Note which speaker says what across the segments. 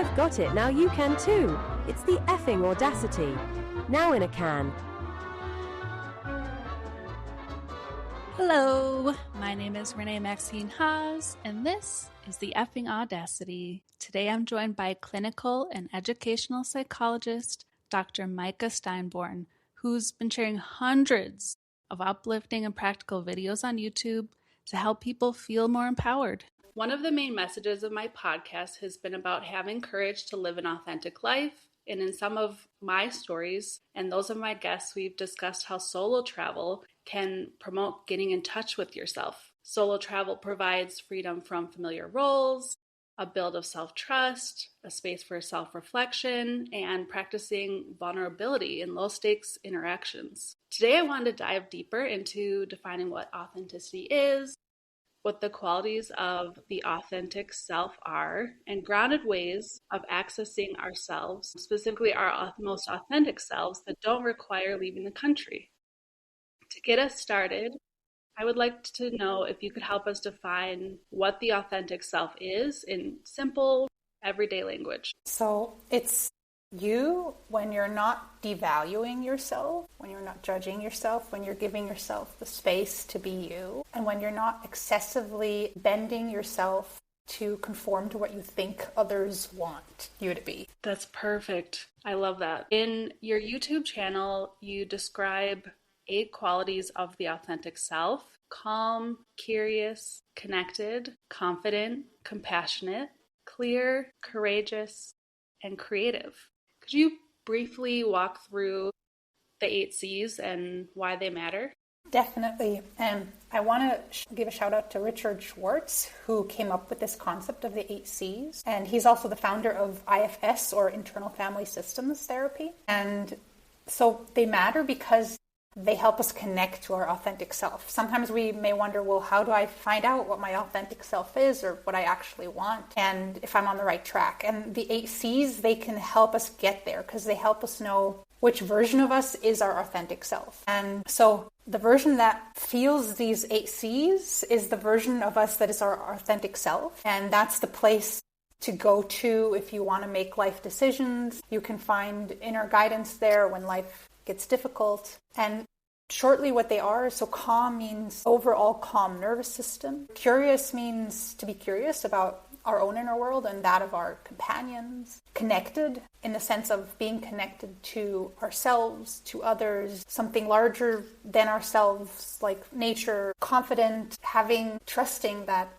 Speaker 1: I've got it, now you can too. It's the effing audacity. Now in a can.
Speaker 2: Hello, my name is Renee Maxine Haas, and this is the effing audacity. Today I'm joined by clinical and educational psychologist Dr. Maika Steinborn, who's been sharing hundreds of uplifting and practical videos on YouTube to help people feel more empowered. One of the main messages of my podcast has been about having courage to live an authentic life. And in some of my stories and those of my guests, we've discussed how solo travel can promote getting in touch with yourself. Solo travel provides freedom from familiar roles, a build of self-trust, a space for self-reflection, and practicing vulnerability in low-stakes interactions. Today, I wanted to dive deeper into defining what authenticity is, what the qualities of the authentic self are, and grounded ways of accessing ourselves, specifically our most authentic selves that don't require leaving the country. To get us started, I would like to know if you could help us define what the authentic self is in simple, everyday language.
Speaker 3: So it's you when you're not devaluing yourself, when you're not judging yourself, when you're giving yourself the space to be you, and when you're not excessively bending yourself to conform to what you think others want you to be.
Speaker 2: That's perfect. I love that. In your YouTube channel, you describe 8 qualities of the authentic self: calm, curious, connected, confident, compassionate, clear, courageous, and creative. Could you briefly walk through the 8 C's and why they matter?
Speaker 3: Definitely. And I want to give a shout out to Richard Schwartz, who came up with this concept of the 8 C's. And he's also the founder of IFS, or Internal Family Systems Therapy. And so they matter because they help us connect to our authentic self. Sometimes we may wonder, well, how do I find out what my authentic self is, or what I actually want, and if I'm on the right track? And the 8 C's, they can help us get there because they help us know which version of us is our authentic self. And so the version that feels these 8 C's is the version of us that is our authentic self. And that's the place to go to if you want to make life decisions. You can find inner guidance there when life gets difficult. And shortly what they are, so calm means overall calm nervous system. Curious means to be curious about our own inner world and that of our companions. Connected in the sense of being connected to ourselves, to others, something larger than ourselves, like nature. Confident, trusting that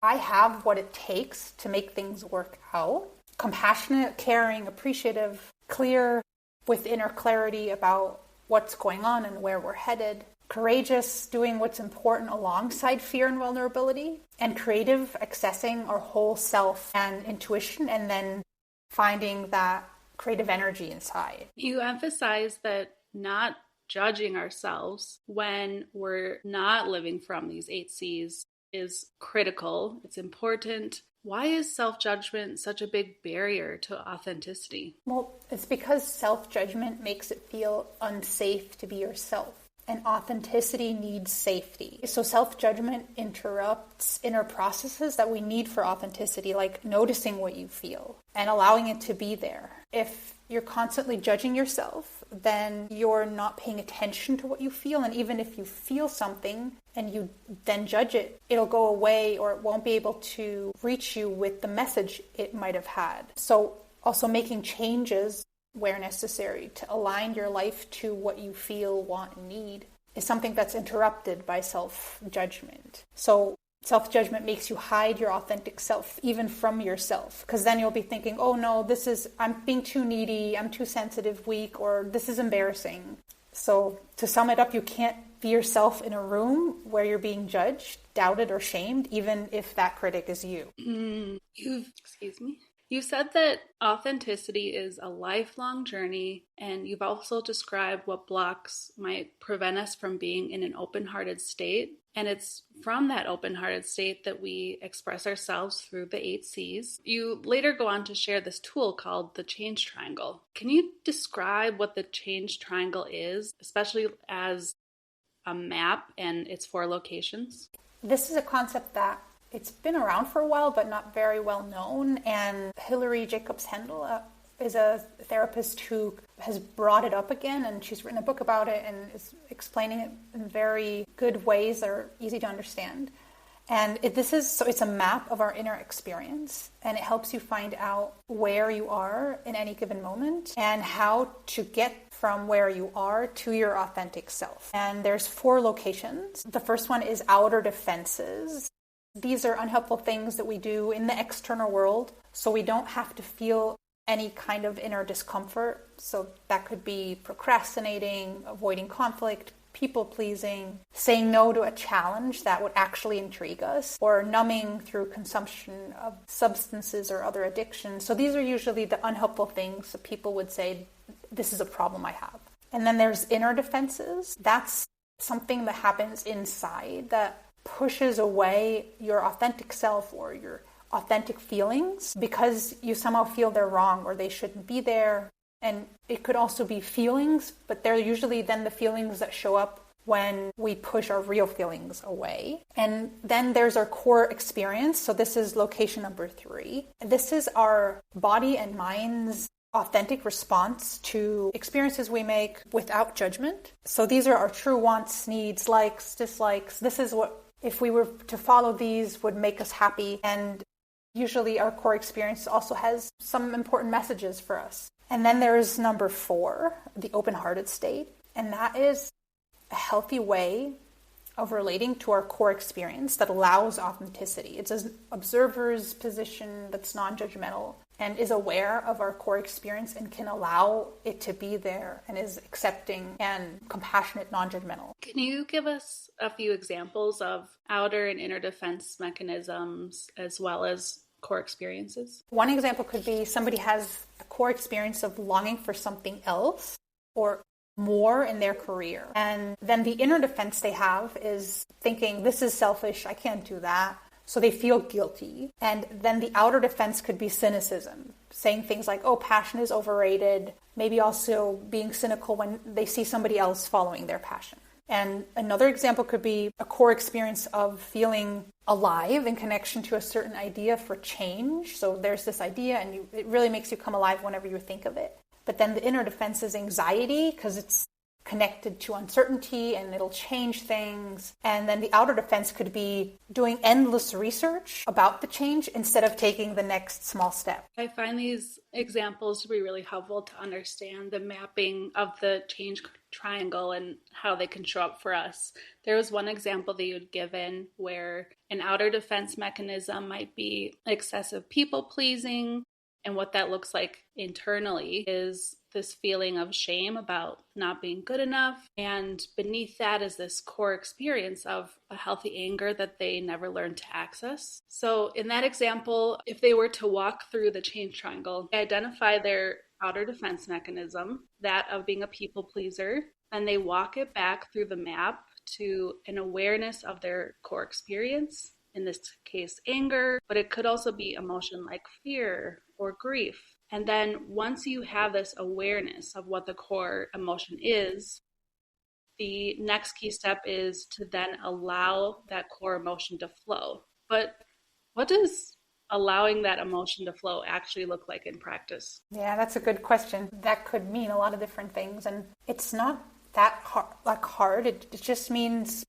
Speaker 3: I have what it takes to make things work out. Compassionate, caring, appreciative. Clear, with inner clarity about what's going on and where we're headed. Courageous, doing what's important alongside fear and vulnerability. And creative, accessing our whole self and intuition, and then finding that creative energy inside.
Speaker 2: You emphasize that not judging ourselves when we're not living from these 8 C's is critical. It's important. Why is self-judgment such a big barrier to authenticity?
Speaker 3: Well, it's because self-judgment makes it feel unsafe to be yourself. And authenticity needs safety. So self-judgment interrupts inner processes that we need for authenticity, like noticing what you feel and allowing it to be there. If you're constantly judging yourself, then you're not paying attention to what you feel. And even if you feel something and you then judge it, it'll go away, or it won't be able to reach you with the message it might have had. So also making changes where necessary to align your life to what you feel, want, and need is something that's interrupted by self-judgment. So self-judgment makes you hide your authentic self, even from yourself, because then you'll be thinking, oh no, I'm being too needy, I'm too sensitive, weak, or this is embarrassing. So to sum it up, you can't be yourself in a room where you're being judged, doubted, or shamed, even if that critic is you.
Speaker 2: You said that authenticity is a lifelong journey, and you've also described what blocks might prevent us from being in an open-hearted state. And it's from that open-hearted state that we express ourselves through the 8 C's. You later go on to share this tool called the change triangle. Can you describe what the change triangle is, especially as a map and its 4 locations?
Speaker 3: This is a concept that it's been around for a while, but not very well known. And Hilary Jacobs-Hendel is a therapist who has brought it up again, and she's written a book about it and is explaining it in very good ways that are easy to understand. And it's a map of our inner experience, and it helps you find out where you are in any given moment and how to get from where you are to your authentic self. And there's 4 locations. The first one is outer defenses. These are unhelpful things that we do in the external world, so we don't have to feel any kind of inner discomfort. So that could be procrastinating, avoiding conflict, people-pleasing, saying no to a challenge that would actually intrigue us, or numbing through consumption of substances or other addictions. So these are usually the unhelpful things that people would say, this is a problem I have. And then there's inner defenses. That's something that happens inside that pushes away your authentic self or your authentic feelings because you somehow feel they're wrong or they shouldn't be there. And it could also be feelings, but they're usually then the feelings that show up when we push our real feelings away. And then there's our core experience. So this is location number 3. This is our body and mind's authentic response to experiences we make without judgment. So these are our true wants, needs, likes, dislikes. This is what, if we were to follow these, would make us happy. And usually our core experience also has some important messages for us. And then there's number 4, the open-hearted state. And that is a healthy way of relating to our core experience that allows authenticity. It's an observer's position that's non-judgmental and is aware of our core experience and can allow it to be there and is accepting and compassionate, non-judgmental.
Speaker 2: Can you give us a few examples of outer and inner defense mechanisms as well as core experiences?
Speaker 3: One example could be somebody has a core experience of longing for something else or more in their career. And then the inner defense they have is thinking, this is selfish, I can't do that. So they feel guilty. And then the outer defense could be cynicism, saying things like, oh, passion is overrated. Maybe also being cynical when they see somebody else following their passion. And another example could be a core experience of feeling alive in connection to a certain idea for change. So there's this idea and it really makes you come alive whenever you think of it. But then the inner defense is anxiety because it's connected to uncertainty and it'll change things. And then the outer defense could be doing endless research about the change instead of taking the next small step.
Speaker 2: I find these examples to be really helpful to understand the mapping of the change triangle and how they can show up for us. There was one example that you had given where an outer defense mechanism might be excessive people pleasing. And what that looks like internally is this feeling of shame about not being good enough. And beneath that is this core experience of a healthy anger that they never learned to access. So in that example, if they were to walk through the change triangle, they identify their outer defense mechanism, that of being a people pleaser, and they walk it back through the map to an awareness of their core experience. In this case, anger, but it could also be emotion like fear or grief. And then once you have this awareness of what the core emotion is, the next key step is to then allow that core emotion to flow. But what does allowing that emotion to flow actually look like in practice?
Speaker 3: Yeah, that's a good question. That could mean a lot of different things. And it's not that hard. It just means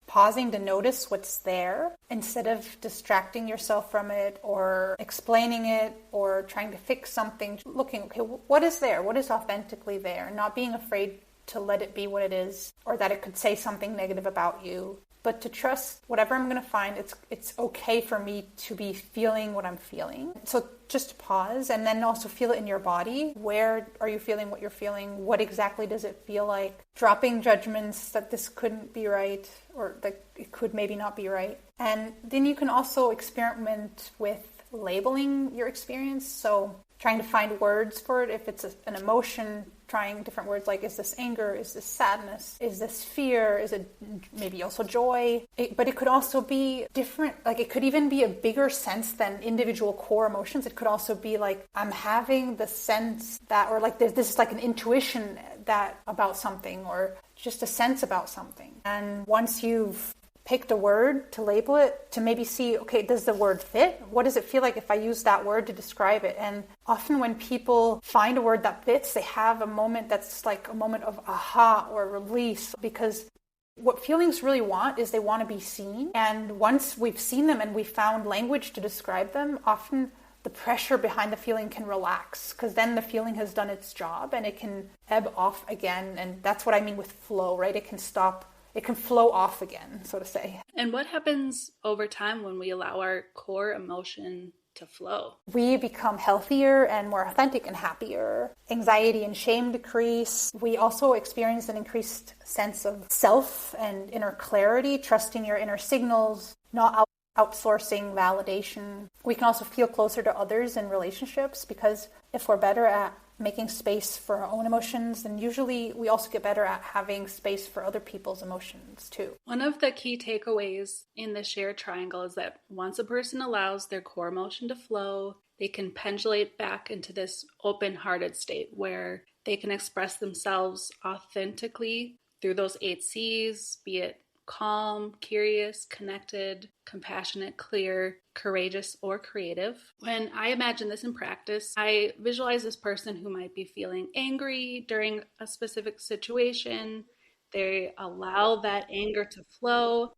Speaker 3: pausing to notice what's there instead of distracting yourself from it or explaining it or trying to fix something. Looking, okay, what is there? What is authentically there? Not being afraid to let it be what it is or that it could say something negative about you, but to trust whatever I'm going to find, it's okay for me to be feeling what I'm feeling. So just pause and then also feel it in your body. Where are you feeling what you're feeling? What exactly does it feel like? Dropping judgments that this couldn't be right or that it could maybe not be right. And then you can also experiment with labeling your experience. So trying to find words for it. If it's an emotion, trying different words like, is this anger? Is this sadness? Is this fear? Is it maybe also joy? But it could also be different. Like it could even be a bigger sense than individual core emotions. It could also be like, I'm having the sense that, or like this is like an intuition that about something or just a sense about something. And once you've picked a word to label it, to maybe see, okay, does the word fit? What does it feel like if I use that word to describe it? And often when people find a word that fits, they have a moment that's like a moment of aha or release, because what feelings really want is they want to be seen. And once we've seen them and we've found language to describe them, often the pressure behind the feeling can relax, because then the feeling has done its job and it can ebb off again. And that's what I mean with flow, right? It can stop. It can flow off again, so to say.
Speaker 2: And what happens over time when we allow our core emotion to flow?
Speaker 3: We become healthier and more authentic and happier. Anxiety and shame decrease. We also experience an increased sense of self and inner clarity, trusting your inner signals, not outsourcing validation. We can also feel closer to others in relationships, because if we're better at making space for our own emotions, then usually we also get better at having space for other people's emotions too.
Speaker 2: One of the key takeaways in the shared triangle is that once a person allows their core emotion to flow, they can pendulate back into this open-hearted state where they can express themselves authentically through those 8 C's, be it calm, curious, connected, compassionate, clear, courageous, or creative. When I imagine this in practice, I visualize this person who might be feeling angry during a specific situation. They allow that anger to flow,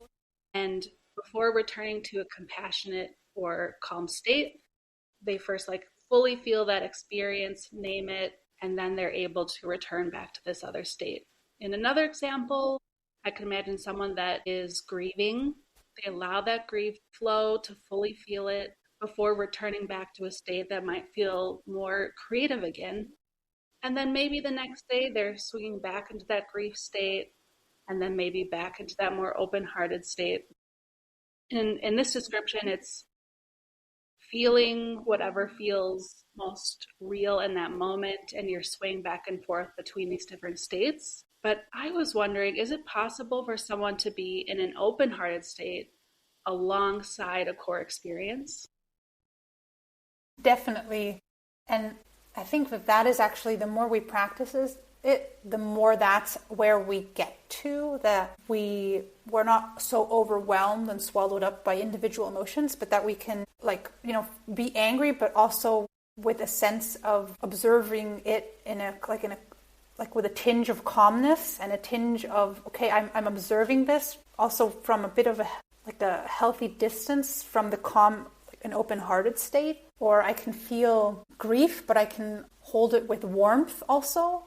Speaker 2: and before returning to a compassionate or calm state, they first fully feel that experience, name it, and then they're able to return back to this other state. In another example, I can imagine someone that is grieving. They allow that grief flow to fully feel it before returning back to a state that might feel more creative again. And then maybe the next day they're swinging back into that grief state, and then maybe back into that more open-hearted state. In this description, it's feeling whatever feels most real in that moment, and you're swaying back and forth between these different states. But I was wondering, is it possible for someone to be in an open-hearted state alongside a core experience?
Speaker 3: Definitely. And I think that is actually, the more we practice it, the more that's where we get to, that we're not so overwhelmed and swallowed up by individual emotions, but that we can be angry, but also with a sense of observing it with a tinge of calmness and a tinge of, okay, I'm observing this also from a bit of a healthy distance from the calm, an open-hearted state. Or I can feel grief, but I can hold it with warmth also.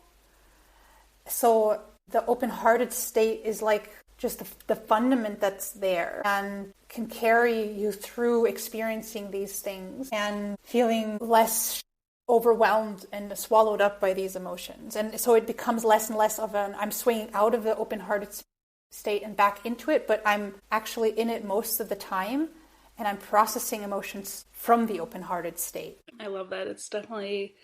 Speaker 3: So the open-hearted state is like just the fundament that's there and can carry you through experiencing these things and feeling less overwhelmed and swallowed up by these emotions. And so it becomes less and less of I'm swinging out of the open-hearted state and back into it, but I'm actually in it most of the time, and I'm processing emotions from the open-hearted state.
Speaker 2: I love that. It's definitely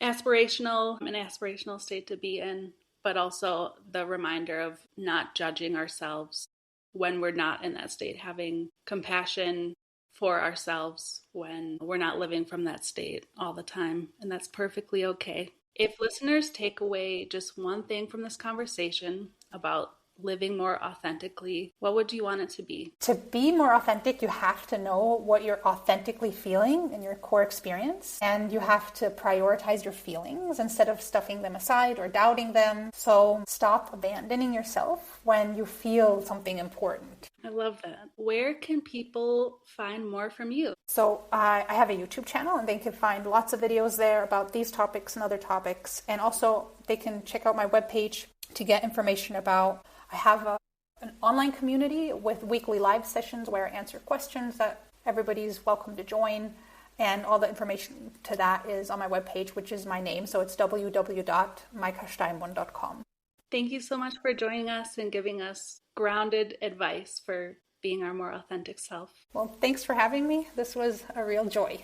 Speaker 2: an aspirational state to be in, but also the reminder of not judging ourselves when we're not in that state, having compassion for ourselves when we're not living from that state all the time. And that's perfectly okay. If listeners take away just one thing from this conversation about living more authentically, what would you want it to be?
Speaker 3: To be more authentic, you have to know what you're authentically feeling in your core experience, and you have to prioritize your feelings instead of stuffing them aside or doubting them. So stop abandoning yourself when you feel something important.
Speaker 2: I love that. Where can people find more from you?
Speaker 3: So I have a YouTube channel, and they can find lots of videos there about these topics and other topics. And also they can check out my webpage to get information about, I have an online community with weekly live sessions where I answer questions that everybody's welcome to join. And all the information to that is on my webpage, which is my name. So it's www.maikasteinborn.com.
Speaker 2: Thank you so much for joining us and giving us grounded advice for being our more authentic self.
Speaker 3: Well, thanks for having me. This was a real joy.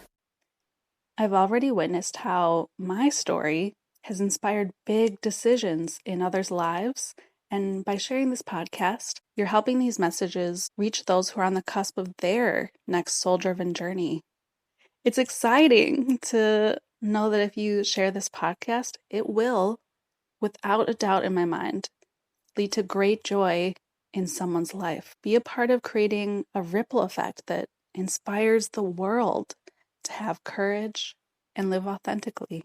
Speaker 2: I've already witnessed how my story has inspired big decisions in others' lives. And by sharing this podcast, you're helping these messages reach those who are on the cusp of their next soul-driven journey. It's exciting to know that if you share this podcast, it will, without a doubt in my mind, lead to great joy in someone's life. Be a part of creating a ripple effect that inspires the world to have courage and live authentically.